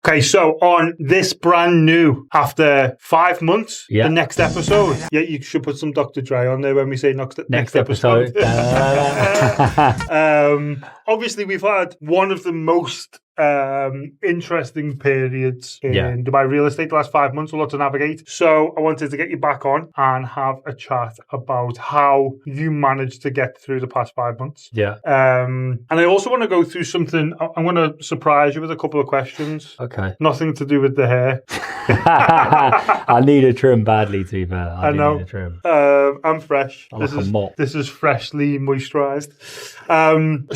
Okay, so on this brand new, after 5 months, the next episode. Yeah, you should put some Dr. Dre on there when we say next episode. Obviously, we've had one of the most interesting periods in Dubai real estate the last 5 months, a lot to navigate. So I wanted to get you back on and have a chat about how you managed to get through the past 5 months. And I also want to go through something. I'm going to surprise you with a couple of questions. Okay. Nothing to do with the hair. I need a trim badly, to be fair. I know. Need a trim. I'm fresh. This is freshly moisturized.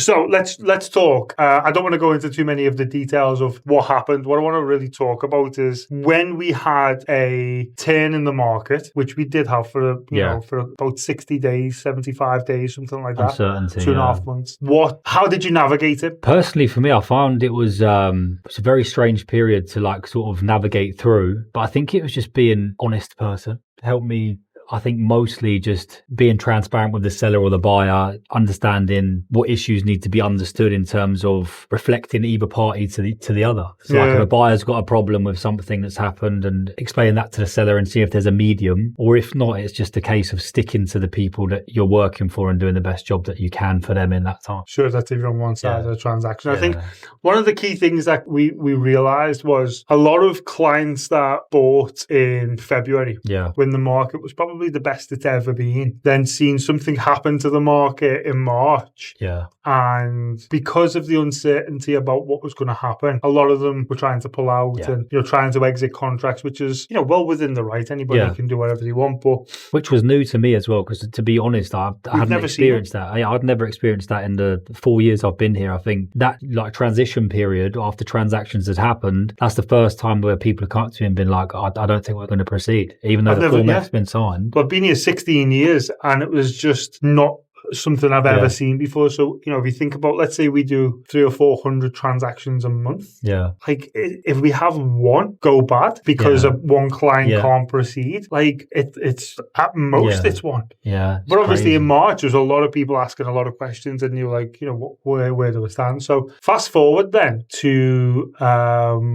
So let's talk. I don't want to go into too many of the details of what happened. What I want to really talk about is when we had a turn in the market, which we did have for for about 60 days, 75 days, something like that. Uncertainty, 2.5 months. How did you navigate it? Personally, for me, I found it was a very strange period to sort of navigate through. But I think it was just being honest person helped me. I think mostly just being transparent with the seller or the buyer, understanding what issues need to be understood in terms of reflecting either party to the other. So if a buyer's got a problem with something that's happened, and explain that to the seller and see if there's a medium, or if not, it's just a case of sticking to the people that you're working for and doing the best job that you can for them in that time. Sure, that's if you're on one side of the transaction. I think one of the key things that we realized was a lot of clients that bought in February, when the market was probably the best it's ever been, then seeing something happen to the market in March. And because of the uncertainty about what was going to happen, a lot of them were trying to pull out and trying to exit contracts, which is well within the right. Anybody can do whatever they want, but which was new to me as well, because to be honest, I hadn't experienced that. I'd never experienced that in the 4 years I've been here. I think that transition period after transactions had happened, that's the first time where people have come up to me and been like, I don't think we're going to proceed, even though the format's been signed. But I've been here 16 years and it was just not something I've ever seen before. So, if you think about, let's say we do 300 or 400 transactions a month. If we have one go bad because of one client can't proceed, it's at most it's one. But obviously crazy. In March, there's a lot of people asking a lot of questions, and you're like, where do we stand? So fast forward then to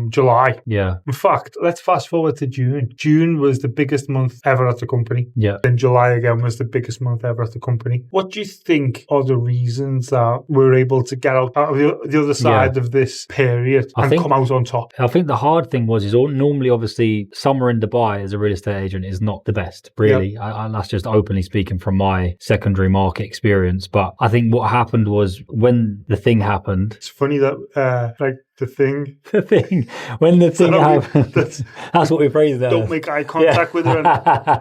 July. In fact, let's fast forward to June. June was the biggest month ever at the company. And July again was the biggest month ever at the company. What do you think are the reasons that we're able to get out of the other side of this period and come out on top? I think the hard thing was normally, obviously, summer in Dubai as a real estate agent is not the best, really. That's just openly speaking from my secondary market experience. But I think what happened was when the thing happened. It's funny that when the thing happened, that's what we phrased there. Don't make eye contact with her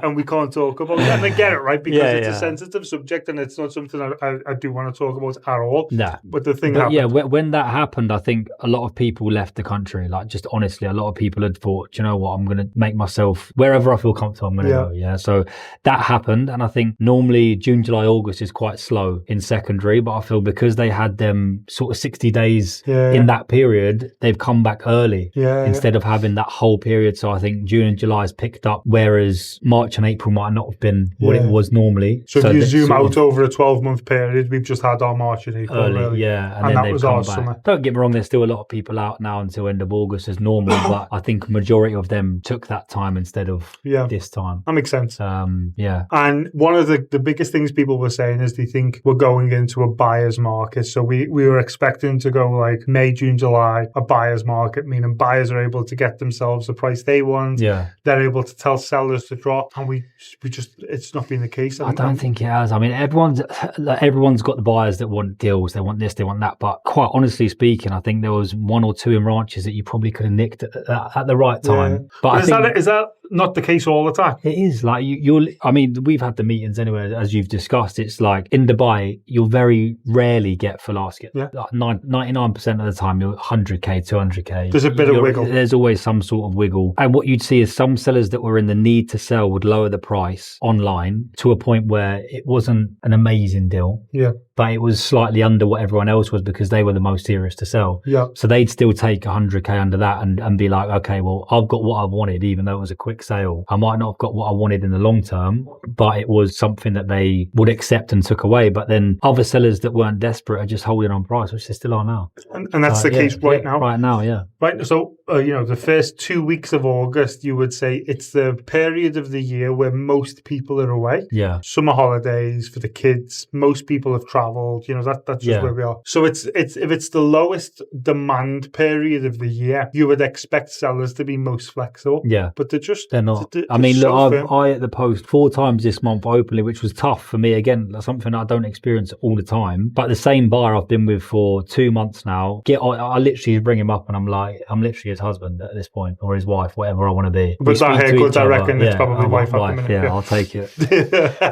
and we can't talk about it. And I get it, right? Because it's a sensitive subject and it's not something I do want to talk about at all. But the thing happened. When that happened, I think a lot of people left the country. Just honestly, a lot of people had thought, you know what, I'm going to make myself, wherever I feel comfortable, I'm going to go. So that happened. And I think normally June, July, August is quite slow in secondary, but I feel because they had them sort of 60 days in that period, they've come back early instead of having that whole period. So I think June and July has picked up, whereas March and April might not have been what it was normally. So if you zoom out over a 12-month period, we've just had our March and April early, and then that was our summer. Don't get me wrong, there's still a lot of people out now until end of August as normal, but I think a majority of them took that time instead of this time. That makes sense. And one of the biggest things people were saying is they think we're going into a buyer's market. So we were expecting to go May, June, July, a buyer's market, meaning buyers are able to get themselves the price they want. They're able to tell sellers to drop, and we just, it's not been the case. I don't think it has. I mean, everyone's got the buyers that want deals, they want this, they want that, but quite honestly speaking, I think there was one or two in Ranches that you probably could have nicked at the right time. But is that not the case all the time? It is. I mean, we've had the meetings anyway, as you've discussed. It's like in Dubai, you'll very rarely get full asking. 99% of the time, you're 100k, 200k. There's a bit of wiggle. There's always some sort of wiggle. And what you'd see is some sellers that were in the need to sell would lower the price online to a point where it wasn't an amazing deal. But it was slightly under what everyone else was because they were the most serious to sell. So they'd still take 100k under that and be like, okay, well, I've got what I wanted, even though it was a quick sale. I might not have got what I wanted in the long term, but it was something that they would accept and took away. But then other sellers that weren't desperate are just holding on price, which they still are now. And that's the case right now? Right now, Right. So the first 2 weeks of August, you would say it's the period of the year where most people are away. Yeah. Summer holidays for the kids. Most people have travelled. That's just where we are. So if it's the lowest demand period of the year, you would expect sellers to be most flexible. Yeah. But they're not. I mean, look, I at the Post 4 times this month openly, which was tough for me. Again, that's something I don't experience all the time. But the same buyer I've been with for 2 months now, I literally bring him up and I'm like, I'm literally his husband at this point, or his wife, whatever I want to be. But that haircut, I reckon it's probably wife at the minute. Yeah, I'll take it.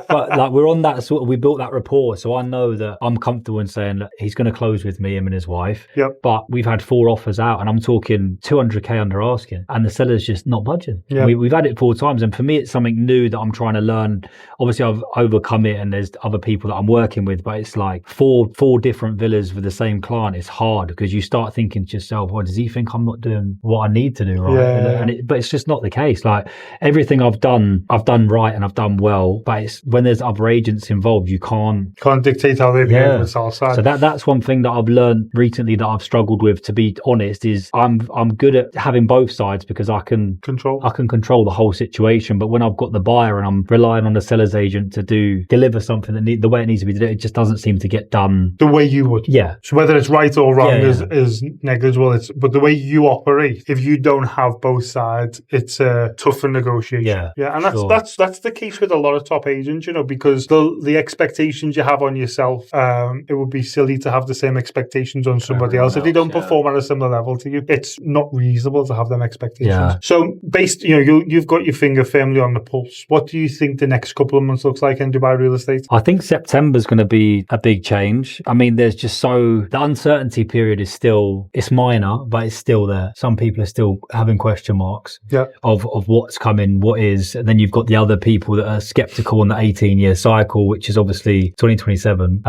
But like, we're on that sort of, we built that rapport. So I know that I'm comfortable in saying that he's going to close with me, him and his wife. Yep. But we've had 4 offers out and I'm talking 200k under asking and the seller's just not budging. Yep. We've had it 4 times. And for me, it's something new that I'm trying to learn. Obviously, I've overcome it and there's other people that I'm working with, but it's like four different villas with the same client. It's hard because you start thinking to yourself, well, does he think I'm not doing what I need to do right? Yeah. But it's just not the case. Like everything I've done right and I've done well, but it's when there's other agents involved, you can't dictate how they behave on the sell side. So that's one thing that I've learned recently that I've struggled with, to be honest, is I'm good at having both sides because I can control the whole situation. But when I've got the buyer and I'm relying on the seller's agent to deliver something that the way it needs to be done, it just doesn't seem to get done the way you would. Yeah. So whether it's right or wrong is negligible. But the way you operate, if you don't have both sides, it's a tougher negotiation. Yeah. And that's the case with a lot of top agents, because the expectations you have on yourself, it would be silly to have the same expectations on somebody else. If they don't perform at a similar level to you, it's not reasonable to have them expectations. Yeah. So you've got your finger firmly on the pulse. What do you think the next couple of months looks like in Dubai real estate? I think September's going to be a big change. I mean, there's just the uncertainty period is still, it's minor, but it's still there. Some people are still having question marks of what's coming, what is, and then you've got the other people that are skeptical on the 18-year cycle, which is obviously 2027,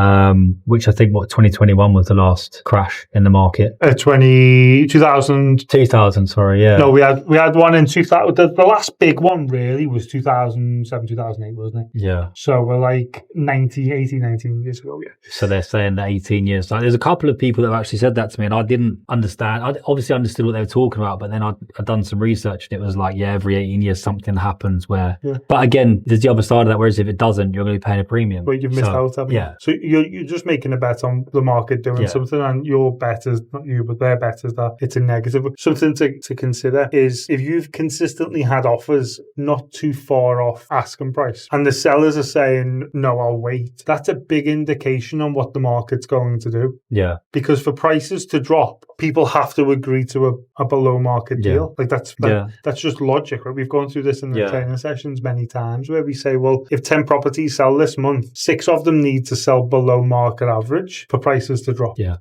which I think 2021 was the last crash in the market. 2000, sorry, yeah. No, we had one in 2000. The last big one really was 2007, 2008, wasn't it? Yeah. So we're like 19 years ago, yeah. So they're saying that 18 years. Like, there's a couple of people that have actually said that to me and I didn't understand. I obviously understood what they were talking about, but then I'd done some research and it was like, every 18 years something happens where... Yeah. But again, there's the other side of that, whereas if it doesn't, you're going to be paying a premium. But you've missed out, haven't you? Yeah. So you're just making a bet on the market doing something, and your bet is, not you, but their bet is that it's a negative. Something to consider is if you've consistently had offers not too far off asking price and the sellers are saying, no, I'll wait, that's a big indication on what the market's going to do. Yeah. Because for prices to drop, people have to agree to a below market deal. Like that's just logic, right? We've gone through this in the training sessions many times where we say, well, if 10 properties sell this month, 6 of them need to sell below market average for prices to drop. Yeah.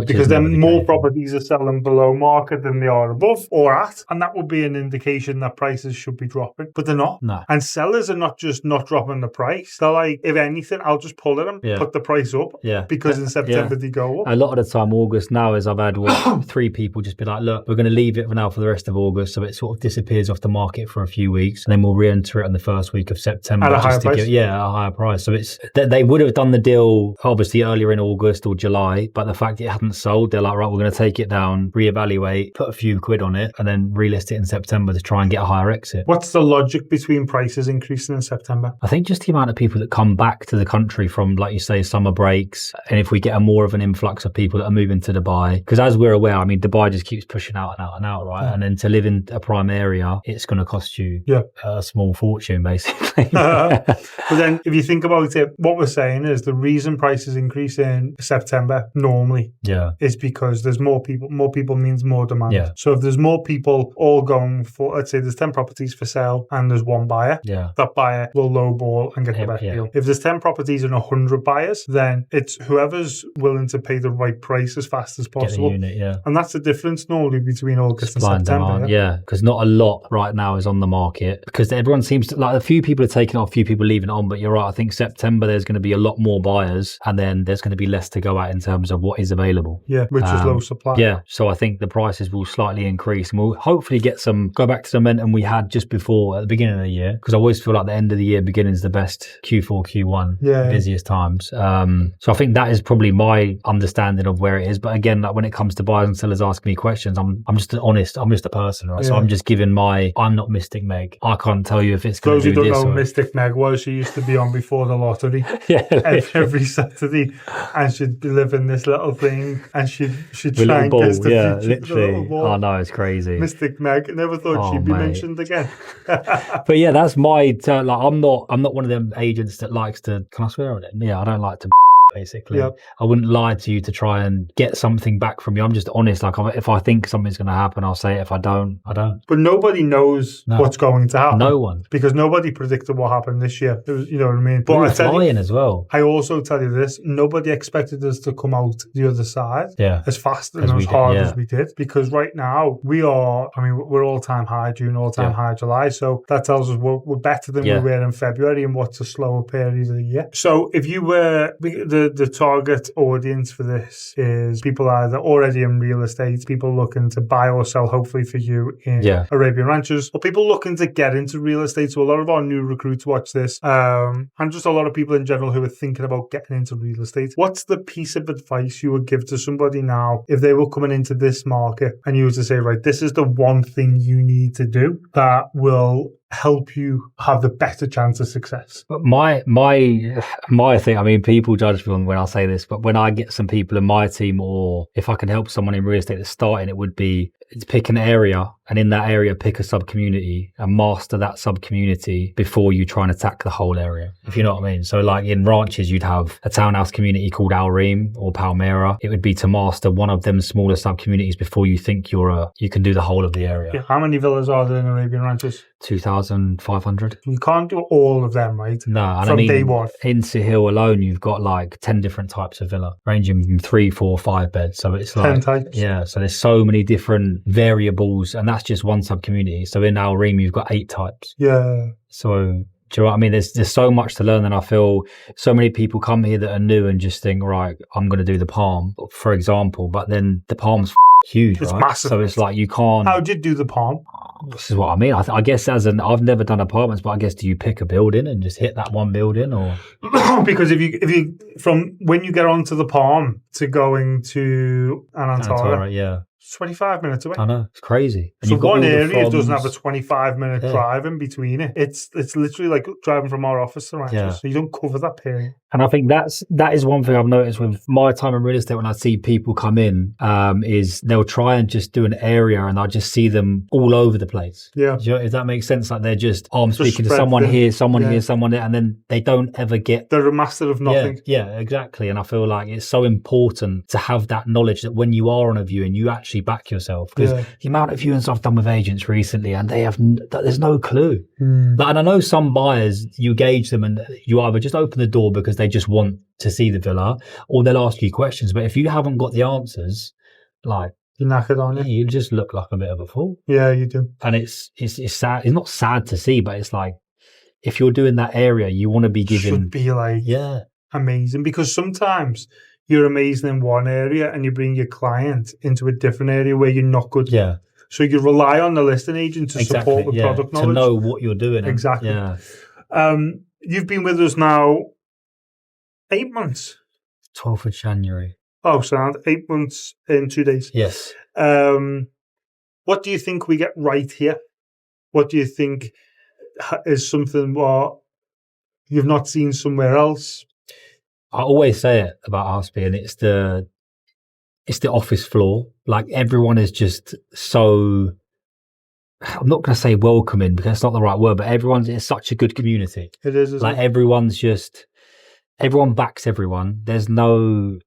Because then more properties are selling below market than they are above or at, and that would be an indication that prices should be dropping, but they're not. No. And sellers are not just not dropping the price. They're like, if anything, I'll just pull it and put the price up because in September they go up. A lot of the time, August now is I've had 3 people just be like, look, we're going to leave it for now for the rest of August, so it sort of disappears off the market for a few weeks, and then we'll re-enter it in the first week of September at a higher price. At a higher price. So it's they would have done the deal obviously earlier in August or July, but the fact it hadn't sold, they're like, right, we're going to take it down, reevaluate, put a few quid on it, and then relist it in September to try and get a higher exit. What's the logic between prices increasing in September? I think just the amount of people that come back to the country from, like you say, summer breaks, and if we get a more of an influx of people that are moving to Dubai, because as we're aware, I mean, Dubai just keeps pushing out and out and out, right? And then to live in a prime area, it's going to cost you a small fortune, basically. But then if you think about it, what we're saying is the reason prices increase in September normally is because there's more people. More people means more demand. Yeah. So if there's more people all going for, let's say there's 10 properties for sale and there's one buyer, that buyer will lowball and get the best deal. If there's 10 properties and 100 buyers, then it's whoever's willing to pay the right price as fast as possible. Get the unit, And that's the difference normally between August and September. Because not a lot right now is on the market because everyone seems to, like, a few people are taking it off, a few people leaving it on, but you're right. I think September there's going to be a lot more buyers and then there's going to be less to go at in terms of what is available. Yeah, which is low supply. Yeah, so I think the prices will slightly increase and we'll hopefully go back to the momentum we had just before at the beginning of the year, because I always feel like the end of the year beginning is the best. Q4, Q1, busiest times. So I think that is probably my understanding of where it is. But again, like when it comes to buyers and sellers asking me questions, I'm I'm just a person, right? So I'm just giving I'm not Mystic Meg. I can't tell you if it's going to do this. Those who don't know Mystic Meg was, she used to be on before the lottery every Saturday, and she'd be living this little thing, and she'd try and guess the future. Literally. Oh no, it's crazy. Mystic Meg. Never thought she'd be mentioned again. But yeah, that's my turn. Like, I'm not one of them agents that likes to. Can I swear on it? Yeah, I don't like to. Basically, I wouldn't lie to you to try and get something back from you. I'm just honest. Like, if I think something's going to happen, I'll say it. If I don't, I don't. But nobody knows what's going to happen. No one, because nobody predicted what happened this year. It was, you know what I mean. But I tell you, as well. I also tell you this: nobody expected us to come out the other side as fast and as hard as we did. Because right now we're all-time high June, all-time high July. So that tells us we're better than we were in February, and what's a slower period of the year. So if you were the target audience for this is people either already in real estate, people looking to buy or sell, hopefully for you, in Arabian Ranches, or people looking to get into real estate. So a lot of our new recruits watch this, and just a lot of people in general who are thinking about getting into real estate. What's the piece of advice you would give to somebody now if they were coming into this market and you were to say, right, this is the one thing you need to do that will help you have the better chance of success? My thing, I mean, people judge me when I say this, but when I get some people in my team, or if I can help someone in real estate that's starting, it would be pick an area, and in that area pick a sub-community and master that sub-community before you try and attack the whole area, if you know what I mean. So like in ranches, you'd have a townhouse community called Al-Reem or Palmyra. It would be to master one of them smaller sub-communities before you think you can do the whole of the area. Yeah. How many villas are there in Arabian Ranches? 2,500. You can't do all of them, right? No, and from day one. In Sahil alone, you've got like 10 different types of villa, ranging from 3, 4, 5 beds. So it's like 10 types. Yeah, so there's so many different variables, and that's just one sub community. So in Al Reem, you've got 8 types. Yeah. So do you know what I mean? There's so much to learn, and I feel so many people come here that are new and just think, right, I'm going to do the Palm, for example, but then the Palm's huge, it's right? Massive. So it's like you can't. How did you do the Palm? This is what I mean. I guess I've never done apartments, but I guess do you pick a building and just hit that one building, or? Because if you from when you get onto the Palm to going to Anantara, it's 25 minutes away. I know, it's crazy. And so one area doesn't have a 25-minute drive in between it. It's literally like driving from our office to Ranches. So you don't cover that period. And I think that is one thing I've noticed with my time in real estate when I see people come in, is they'll try and just do an area and I just see them all over the place. Yeah. If that makes sense, like they're just, I'm speaking to someone here, someone here, someone there, and then they don't ever get... They're a master of nothing. Yeah, exactly. And I feel like it's so important to have that knowledge that when you are on a viewing, you actually back yourself. Because the amount of viewings I've done with agents recently, and there's no clue. And I know some buyers, you gauge them and you either just open the door because they just want to see the villa, or they'll ask you questions. But if you haven't got the answers, like, you knackered on it. You just look like a bit of a fool. Yeah, you do. And it's sad. It's not sad to see, but it's like, if you're doing that area, you want to be given... Should be like amazing, because sometimes you're amazing in one area and you bring your client into a different area where you're not good. Yeah. So you rely on the listing agent to support the product knowledge. To know what you're doing. Exactly. Yeah. You've been with us now 8 months. 12th of January. Oh, so 8 months in 2 days. Yes. What do you think we get right here? What do you think is something what you've not seen somewhere else? I always say it about RSP, and it's the office floor. Like, everyone is just so... I'm not going to say welcoming because that's not the right word, but it's such a good community. It is, isn't it? Everyone backs everyone. There's no...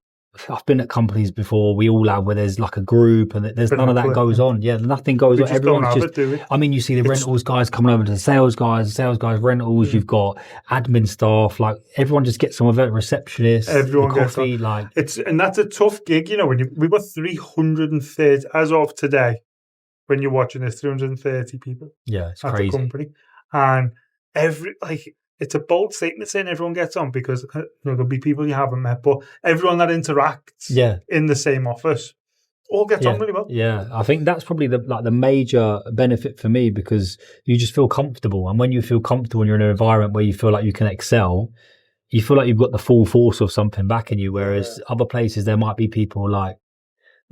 I've been at companies before, we all have, where there's like a group and there's none of that goes on. Yeah, nothing goes on. Everyone's just... I mean, you see the rentals guys coming over to the sales guys rentals, you've got admin staff, like everyone just gets some of it, receptionists, everyone gets coffee, like... And that's a tough gig, you know, we got 330, as of today, when you're watching this, 330 people. Yeah, it's at crazy. The company. And it's a bold statement saying everyone gets on, because there'll be people you haven't met, but everyone that interacts in the same office all gets on really well. Yeah, I think that's probably the major benefit for me, because you just feel comfortable. And when you feel comfortable and you're in an environment where you feel like you can excel, you feel like you've got the full force of something backing you. Whereas other places, there might be people like,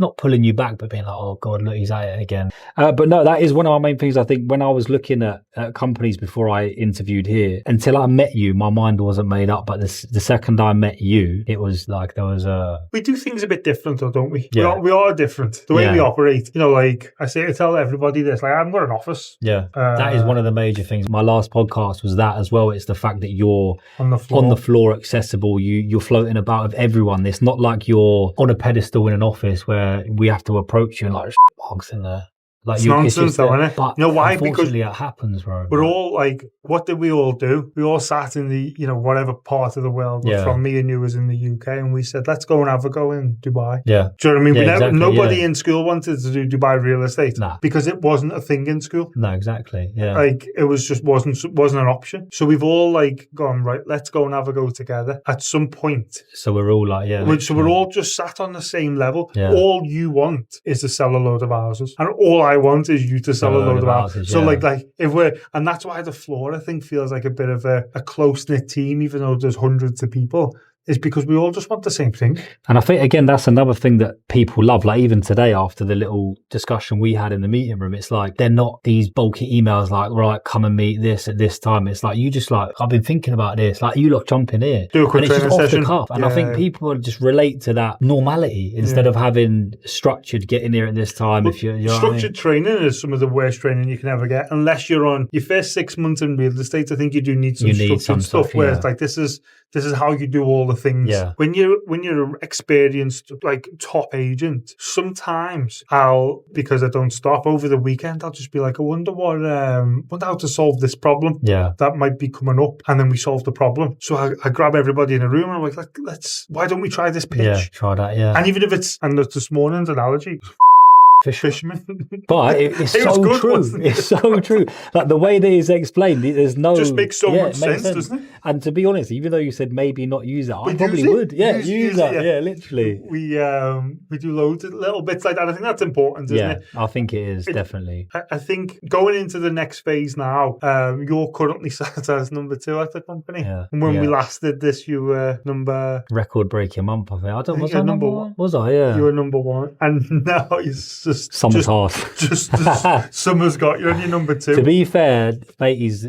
not pulling you back, but being like, oh God, look, he's at it again. But no, that is one of our main things. I think when I was looking at companies before I interviewed here, until I met you, my mind wasn't made up. But the second I met you, it was like there was a... We do things a bit different though, don't we? Yeah. We are different. The way we operate, like I tell everybody this, like I haven't got an office. Yeah. That is one of the major things. My last podcast was that as well. It's the fact that you're on the floor accessible. You're floating about with everyone. It's not like you're on a pedestal in an office where we have to approach you and like hogs in there. Like it's nonsense, though, isn't it? But you know why? Because it happens, bro. We're all like, what did we all do? We all sat in the, whatever part of the world. From me and you was in the UK, and we said, let's go and have a go in Dubai. Yeah. Do you know what I mean? Yeah, Nobody in school wanted to do Dubai real estate because it wasn't a thing in school. No, exactly. Yeah. Like it was just wasn't an option. So we've all like gone, right, let's go and have a go together at some point. So we're all like, So we're all just sat on the same level. Yeah. All you want is to sell a load of houses, and all I want is you to sell a load of houses. So like if we're, and that's why the floor I think feels like a bit of a close-knit team, even though there's hundreds of people, is because we all just want the same thing. And I think, again, that's another thing that people love. Like even today, after the little discussion we had in the meeting room, it's like they're not these bulky emails like, right, come and meet this at this time. It's like you just like, I've been thinking about this. Like you lot jump in here. Do a quick training session. Off the cuff. And I think people just relate to that normality instead of having structured, get in here at this time. Well, if you know structured training is some of the worst training you can ever get. Unless you're on your first 6 months in real estate, I think you do need some structured stuff where it's like, this is how you do all the things. Yeah. When you're an experienced, like top agent, sometimes because I don't stop over the weekend, I'll just be like, I wonder how to solve this problem. Yeah. That might be coming up, and then we solve the problem. So I grab everybody in a room and I'm like, why don't we try this pitch? Yeah, try that, yeah. And even if and this morning's analogy, fisherman. But it's so good, true. It's so true. Like the way that it's explained, there's no... Just makes so much sense, doesn't it? And to be honest, even though you said maybe not use it, I probably would. Yeah, use that. Yeah, literally. We do loads of little bits like that. I think that's important, isn't it? I think it is, definitely. I think going into the next phase now, you're currently sat as number 2 at the company. Yeah. And when we last did this, you were number... Record-breaking month, I think. Was I number 1? Was I? Yeah. You were number 1. And now it's just... Summer's hard. Just summer's got you on your number 2. To be fair, mate, he's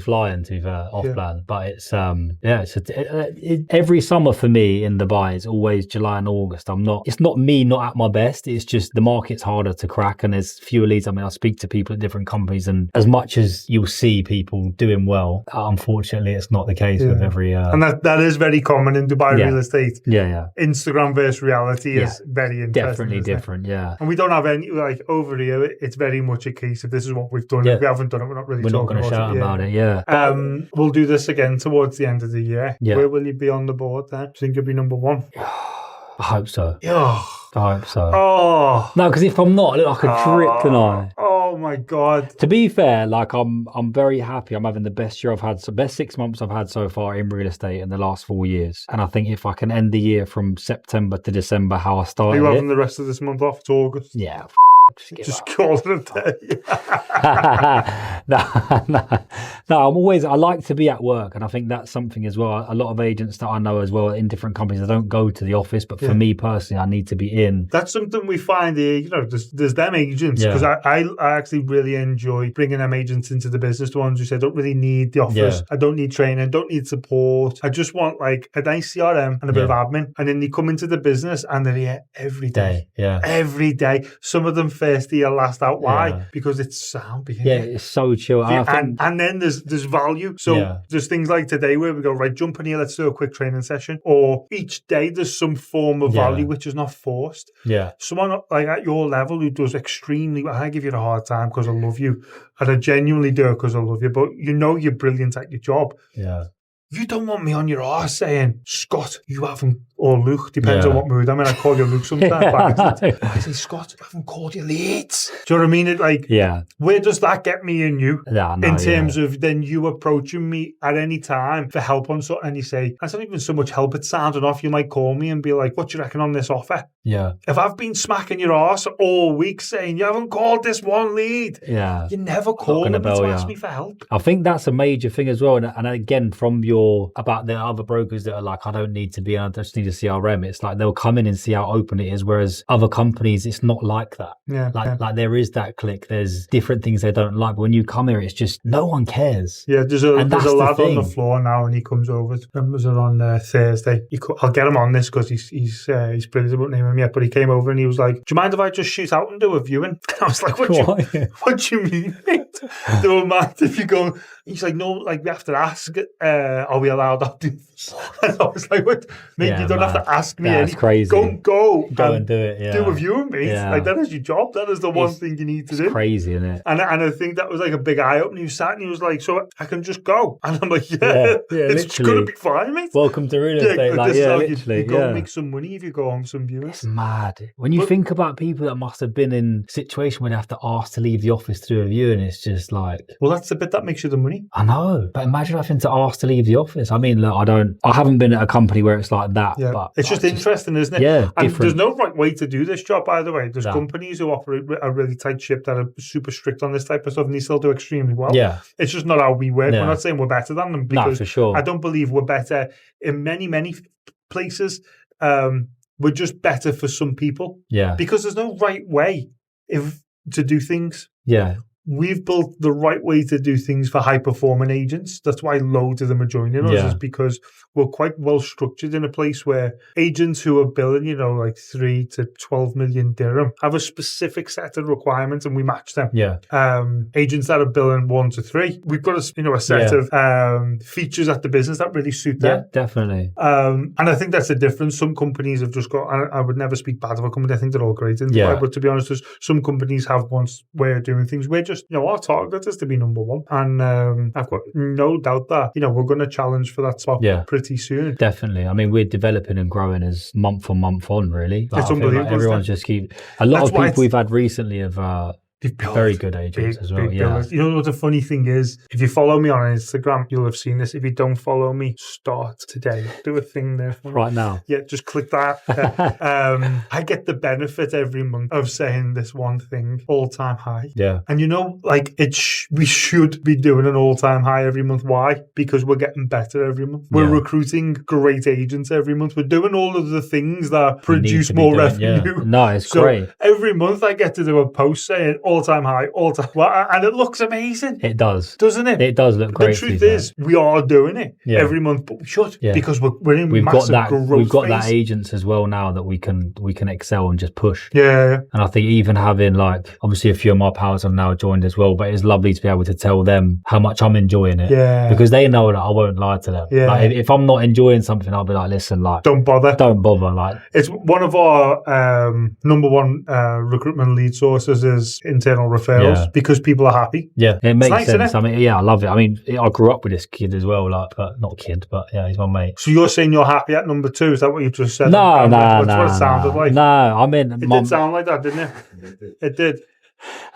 flying to off plan, but it's every summer for me in Dubai it's always July and August. It's not me not at my best. It's just the market's harder to crack and there's fewer leads. I mean, I speak to people at different companies, and as much as you'll see people doing well, unfortunately, it's not the case with every. And that is very common in Dubai real estate. Yeah. Instagram versus reality is very interesting. Definitely different. Yeah. And we don't have any, like, over here, it's very much a case of this is what we've done. If we haven't done it, we're not really talking about it. We're not going to shout about it, yeah. We'll do this again towards the end of the year. Yeah. Where will you be on the board then? Do you think you'll be number 1? I hope so. Yeah. I hope so. Oh. No, because if I'm not, I look like a drip, don't I? Oh my God. To be fair, like I'm very happy. I'm having the best year I've had, so best 6 months I've had so far in real estate in the last 4 years. And I think if I can end the year from September to December how I started, are you having the rest of this month off to August? Yeah. Just call it a day. No, I like to be at work, and I think that's something as well. A lot of agents that I know as well in different companies, they don't go to the office, but for me personally, I need to be in. That's something we find here. There's them agents, because I actually really enjoy bringing them agents into the business, the ones who say I don't really need the office, I don't need training, don't need support, I just want like a nice CRM and a bit of admin, and then they come into the business and they're here every day. Every day. Some of them first year, last out. Why? Because it's sound behavior. Yeah, it's so chill. And then there's value. So there's things like today where we go, right, jump in here, let's do a quick training session. Or each day there's some form of value which is not forced. Yeah. Someone like at your level who does extremely well, I give you a hard time because I love you. And I genuinely do it because I love you. But you're brilliant at your job. Yeah. You don't want me on your arse saying, Scott, you haven't, or Luke, depends on what mood I'm in. I call you Luke sometimes. I say, Scott, you haven't called your leads. Do you know what I mean? Where does that get me and you? In terms of then you approaching me at any time for help on something, and you say, that's not even so much help, it's sounding off. You might call me and be like, what do you reckon on this offer? Yeah. If I've been smacking your arse all week saying you haven't called this one lead, you never call me to ask me for help. I think that's a major thing as well. And again, from about the other brokers that are like, I don't need to be, I just need a CRM. It's like they'll come in and see how open it is. Whereas other companies, it's not like that. Like there is that click. There's different things they don't like. But when you come here, it's just no one cares. Yeah, there's a lad on the floor now, and he comes over. Was it on Thursday? I'll get him on this because he's brilliant. I won't name him yet, but he came over and he was like, "Do you mind if I just shoot out and do a viewing?" And I was like, "What do you mean, mate? Do a man if you go?" He's like, "No, like we have to ask. Are we allowed to do this?" And I was like, "What? Mate, you don't have to ask me. That's crazy. Go and do it. Yeah. Do a viewing, mate. Like that is your job. That is the one thing you need to do." Crazy, isn't it? And I think that was like a big eye opener. He sat and he was like, "So I can just go?" And I'm like, "Yeah, it's gonna be fine, mate. Welcome to real estate." Literally, you go and make some money if you go on some viewings." It's mad when you think about people that must have been in a situation where they have to ask to leave the office to do a viewing. It's just like, well, that's the bit that makes you the money. I know, but imagine having to ask to leave the office. I mean, look, I haven't been at a company where it's like that. Yeah. But it's just interesting, isn't it? Yeah, and different. There's no right way to do this job, by the way. There's companies who operate a really tight ship that are super strict on this type of stuff, and they still do extremely well. Yeah, it's just not how we work. We're not saying we're better than them, because for sure. I don't believe we're better in many places. We're just better for some people. Yeah, because there's no right way to do things. Yeah. We've built the right way to do things for high-performing agents. That's why loads of them are joining us, is because we're quite well-structured in a place where agents who are billing, like 3 to 12 million dirham have a specific set of requirements, and we match them. Yeah. Agents that are billing 1 to 3, we've got a set of features at the business that really suit them. Yeah, definitely. And I think that's the difference. Some companies have just got, I would never speak bad of a company. I think they're all great in Dubai, but to be honest, some companies have one way of doing things. We're just, our target is to be number one. And I've got no doubt that, we're going to challenge for that spot pretty soon. Definitely. I mean, we're developing and growing as month on, really. It's unbelievable. Like everyone's just a lot of people we've had recently have very good agents as well. You know what the funny thing is? If you follow me on Instagram, you'll have seen this. If you don't follow me, start today. Do a thing there for me. Right now. Yeah, just click that. I get the benefit every month of saying this one thing, all-time high. Yeah. And we should be doing an all-time high every month. Why? Because we're getting better every month. We're recruiting great agents every month. We're doing all of the things that produce more revenue. Yeah. No, it's great. Every month I get to do a post saying all-time high, and it looks amazing. It does. Doesn't it? It does look great. The truth is, we are doing it every month, but we should, because we're in massive growth We've got phase. that agents as well now that we can excel and just push. Yeah. And I think even having obviously a few of my pals have now joined as well, but it's lovely to be able to tell them how much I'm enjoying it. Yeah. Because they know that I won't lie to them. Yeah. If I'm not enjoying something, I'll be like, listen, don't bother. It's one of our number one recruitment lead sources is internal referrals, because people are happy. Yeah, it makes nice, sense. I mean, I love it. I mean, I grew up with this kid as well, not kid, but he's my mate. So you're saying you're happy at number 2? Is that what you just said? No. That's what it sounded like. No, I mean, it did sound like that, didn't it? It did.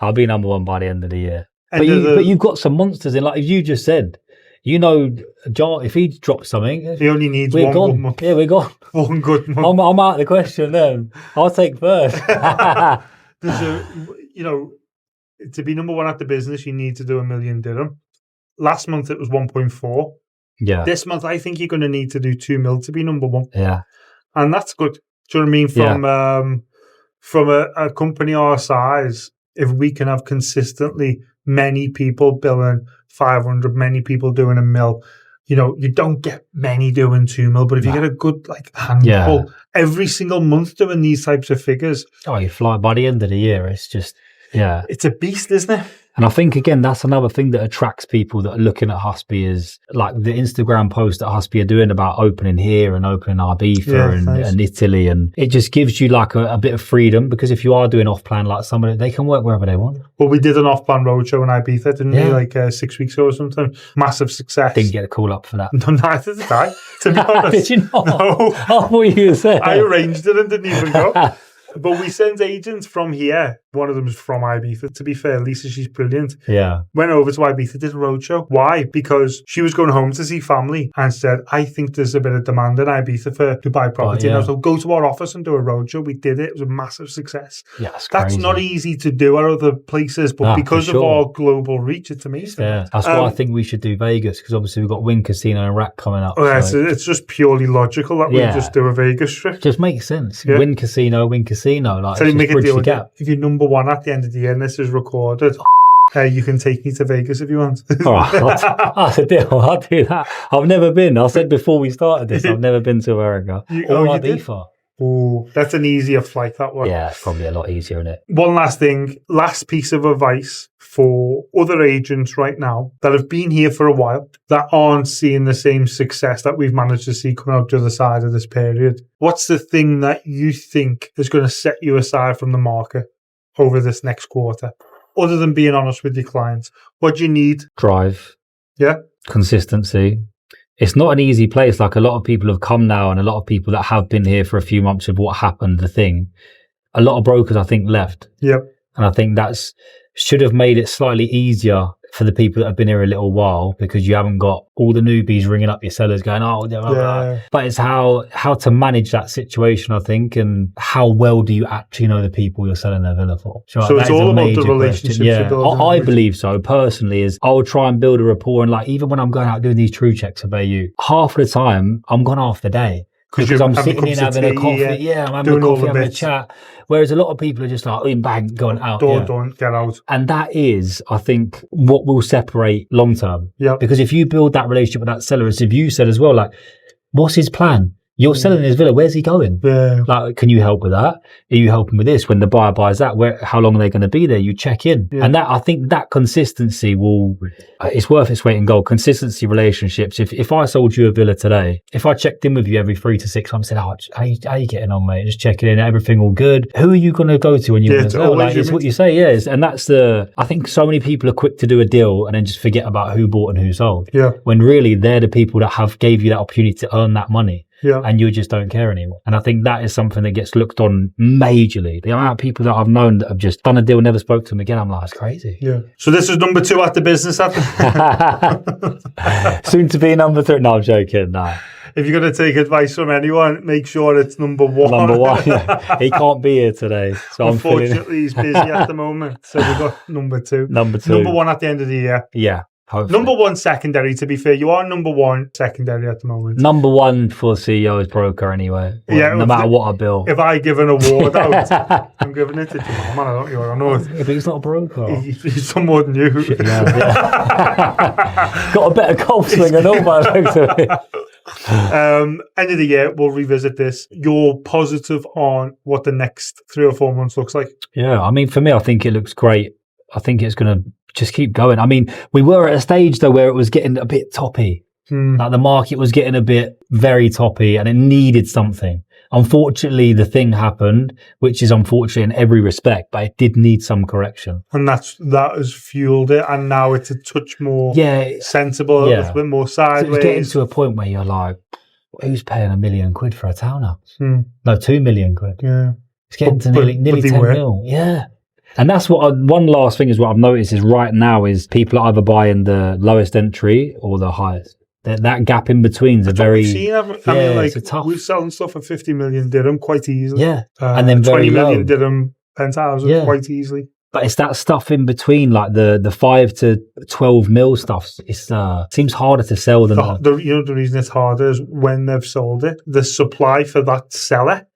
I'll be number 1 by the end of the year. But you've got some monsters in, like you just said. John, if he drops something, he only needs one good month. Yeah, we're gone. One good month. I'm out of the question then. I'll take first. To be number 1 at the business, you need to do 1 million dirham. Last month it was 1.4. Yeah. This month I think you're going to need to do 2 mil to be number 1. Yeah. And that's good. Do you know what I mean? From a company our size, if we can have consistently many people billing 500, many people doing 1 mil, you don't get many doing 2 mil, but if you get a good handful every single month doing these types of figures, you fly. By the end of the year, it's just it's a beast, isn't it? And I think, again, that's another thing that attracts people that are looking at Husby, is like the Instagram post that Husby are doing about opening here and opening Ibiza and Italy. And it just gives you a bit of freedom, because if you are doing off-plan like somebody, they can work wherever they want. Well, we did an off-plan roadshow in Ibiza, didn't we? 6 weeks ago or something. Massive success. Didn't get a call up for that. No, neither did I, to be honest. Did you not? No. I thought you said. I arranged it and didn't even go. But we send agents from here, One of them is from Ibiza. To be fair, Lisa, she's brilliant. Yeah. Went over to Ibiza, did a roadshow. Why? Because she was going home to see family and said, I think there's a bit of demand in Ibiza for Dubai property. And I was like, go to our office and do a roadshow. We did it. It was a massive success. Yeah, that's not easy to do at other places, but because of our global reach, it's amazing. Yeah, that's why I think we should do Vegas, because obviously we've got Wynn Casino and Rack coming up. It's just purely logical that we just do a Vegas trip. Just makes sense. Yeah. Wynn Casino. Like, so you make a deal with gap. If you're number one at the end of the year and this is recorded, you can take me to Vegas if you want. All right, that's a deal. I'll do that. I've never been. I said before we started this, I've never been to America or Ibiza. Oh, that's an easier flight, that one. Yeah, it's probably a lot easier, isn't it? One last thing, last piece of advice for other agents right now that have been here for a while, that aren't seeing the same success that we've managed to see coming out the other side of this period. What's the thing that you think is going to set you aside from the market over this next quarter? Other than being honest with your clients, what do you need? Drive. Yeah. Consistency. It's not an easy place. Like, a lot of people have come now, and a lot of people that have been here for a few months of what happened, a lot of brokers, I think, left. Yep. And I think should have made it slightly easier for the people that have been here a little while, because you haven't got all the newbies ringing up your sellers going, But it's how to manage that situation, I think, and how well do you actually know the people you're selling their villa for? So it's all about the relationships you're building. I believe so, personally, is I'll try and build a rapport. And like, even when I'm going out doing these true checks of AU, half of the time I'm gone half the day. Because I'm sitting in having a coffee, I'm having a coffee, having a chat. Whereas a lot of people are just like, in bang, going out. Don't get out. And that is, I think, what will separate long term. Yeah. Because if you build that relationship with that seller, as if you said as well, like, what's his plan? You're selling his villa. Where's he going? Yeah. Like, can you help with that? Are you helping with this? When the buyer buys that, how long are they going to be there? You check in. Yeah. And I think that consistency it's worth its weight in gold. Consistency relationships. If I sold you a villa today, if I checked in with you every 3 to 6 months, said, how you getting on, mate? Just checking in, everything all good. Who are you going to go to when you want to go? Like, it's what you say, And that's I think so many people are quick to do a deal and then just forget about who bought and who sold. Yeah. When really they're the people that gave you that opportunity to earn that money. Yeah. And you just don't care anymore. And I think that is something that gets looked on majorly. The amount of people that I've known that have just done a deal, never spoke to them again, I'm like, it's crazy. Yeah. So this is number 2 at the business. Soon to be number 3. No, I'm joking. No. If you're going to take advice from anyone, make sure it's number 1. Number 1. Yeah. He can't be here today. So unfortunately, he's busy at the moment. So we've got number 2. Number 2. Number 1 at the end of the year. Yeah. Hopefully. Number 1 secondary, to be fair. You are number 1 secondary at the moment. Number 1 for CEO is broker anyway. No matter what I bill. If I give an award out, I'm giving it to Jamal, man. I don't know it. Yeah, but he's not a broker. He's some more than you. Got a better golf swing and all by the looks of it. End of the year, we'll revisit this. You're positive on what the next 3 or 4 months looks like? Yeah, I mean, for me, I think it looks great. I think it's going to just keep going. I mean, we were at a stage though where it was getting a bit toppy. Like, the market was getting a bit very toppy and it needed something. Unfortunately, the thing happened, which is unfortunate in every respect, but it did need some correction. And that has fueled it, and now it's a touch more sensible, a little bit more sideways. So it's getting to a point where you're like, who's paying £1 million for a townhouse? No, 2 million quid. Yeah. It's getting to nearly 10 mil. Yeah. And that's one last thing is what I've noticed is right now is people are either buying the lowest entry or the highest. That gap in between is very... I mean, like, we're selling stuff for 50 million dirham quite easily. Yeah. And then 20 million dirham penthouses quite easily. But it's that stuff in between, like the 5 to 12 mil stuff. It's seems harder to sell than the reason it's harder is when they've sold it, the supply for that seller,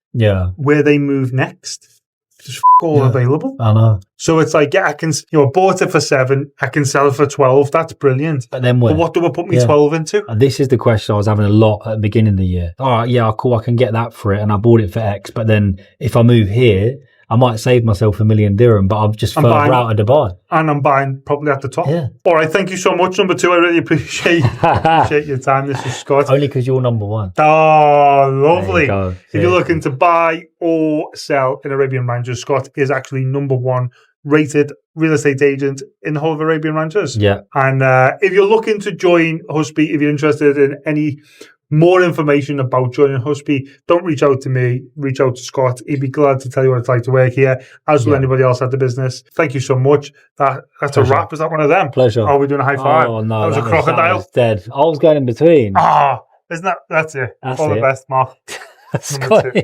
where they move next, just all available. I know. So it's like, I can, I bought it for 7, I can sell it for 12. That's brilliant. But then what do I put me 12 into? And this is the question I was having a lot at the beginning of the year. All right, yeah, cool, I can get that for it, and I bought it for X. But then if I move here, I might save myself $1 million dirham, but I'm just further out of Dubai. And I'm buying probably at the top. Yeah. All right, thank you so much, number 2. I really appreciate your time. This is Scott. Only because you're number 1. Oh, lovely. If you're looking to buy or sell in Arabian Ranches, Scott is actually number 1 rated real estate agent in the whole of Arabian Ranches. Yeah. And if you're looking to join Husby, if you're interested in any more information about joining Husby, don't reach out to me, reach out to Scott. He'd be glad to tell you what it's like to work here, as will anybody else at the business. Thank you so much. That's Pleasure. A wrap. Is that one of them? Pleasure. Are we doing a high five? Oh, no. That was a crocodile. That was dead. I was going in between. Isn't that's it. That's All it. the best, Mark. Scott.